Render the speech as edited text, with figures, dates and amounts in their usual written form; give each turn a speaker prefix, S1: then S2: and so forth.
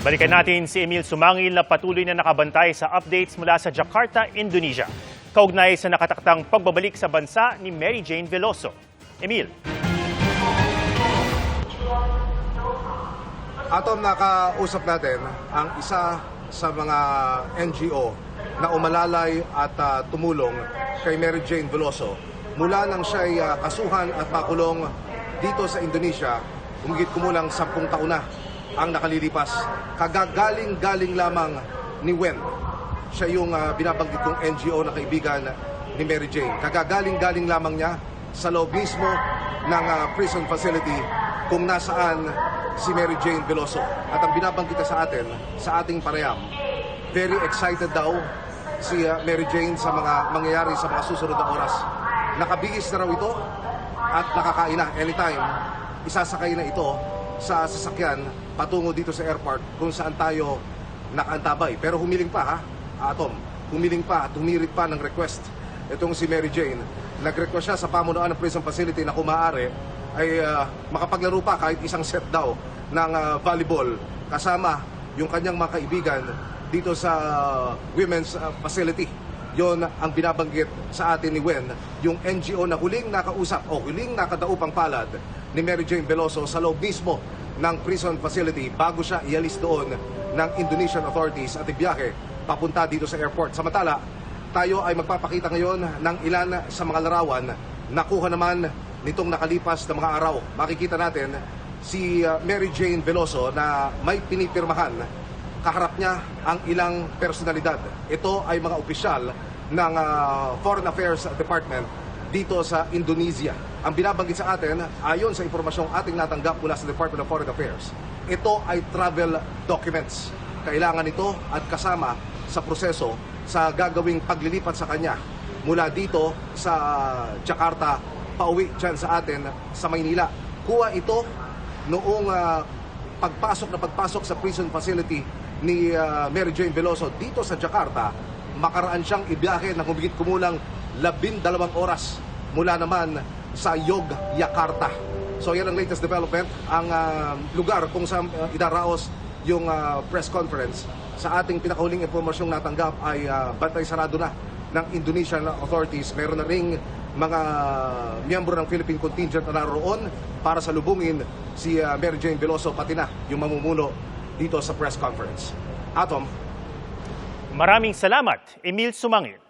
S1: Balikan natin si Emil Sumangil na patuloy na nakabantay sa updates mula sa Jakarta, Indonesia. Kaugnay sa nakataktang pagbabalik sa bansa ni Mary Jane Veloso. Emil.
S2: Atom, nakausap natin ang isa sa mga NGO na umalalay at tumulong kay Mary Jane Veloso mula nang siya'y kasuhan at makulong dito sa Indonesia. Humigit kumulang 10 taon na ang nakalilipas. Kagagaling-galing lamang ni Wen. Siya yung binabanggit kong NGO na kaibigan ni Mary Jane. Kagagaling-galing lamang niya sa loob mismo ng prison facility kung nasaan si Mary Jane Veloso. At ang binabanggit sa atin, sa ating pareham, very excited daw si Mary Jane sa mga mangyayari sa mga susunod na oras. Nakabihis na raw ito at nakakain na anytime. Isasakay na ito sa sasakyan patungo dito sa airport kung saan tayo nakaantabay. Pero humiling pa Atom, humiling pa at humirit pa ng request itong si Mary Jane. Nag-request siya sa pamunuan ng prison facility na kung maaari ay makapaglaro pa kahit isang set daw ng volleyball kasama yung kanyang mga kaibigan dito sa women's facility. Yon ang binabanggit sa atin ni Wen, yung NGO na huling nakausap o huling nakadaupang palad ni Mary Jane Veloso sa loob mismo ng prison facility bago siya ialis doon ng Indonesian authorities at ibiyahe papunta dito sa airport. Samantala, tayo ay magpapakita ngayon ng ilan sa mga larawan nakuha naman nitong nakalipas na mga araw. Makikita natin si Mary Jane Veloso na may pinipirmahan. Kaharap niya ang ilang personalidad. Ito ay mga opisyal ng Foreign Affairs Department dito sa Indonesia. Ang binabanggit sa atin, ayon sa impormasyong ating natanggap mula sa Department of Foreign Affairs, ito ay travel documents. Kailangan ito at kasama sa proseso sa gagawing paglilipat sa kanya mula dito sa Jakarta pauwi dyan sa atin sa Maynila. Kuha ito noong pagpasok sa prison facility ni Mary Jane Veloso dito sa Jakarta. Makaraan siyang ibiyahe ng humigit kumulang 12 oras mula naman sa Yogyakarta. So yan ang latest development. Ang lugar kung saan idaraos yung press conference sa ating pinakahuling impormasyong natanggap ay bantay sarado na ng Indonesian authorities. Meron na ring mga miyembro ng Philippine contingent na naroon para salubungin si Mary Jane Veloso pati na yung mamumuno dito sa press conference. Atom.
S1: Maraming salamat, Emil Sumangil.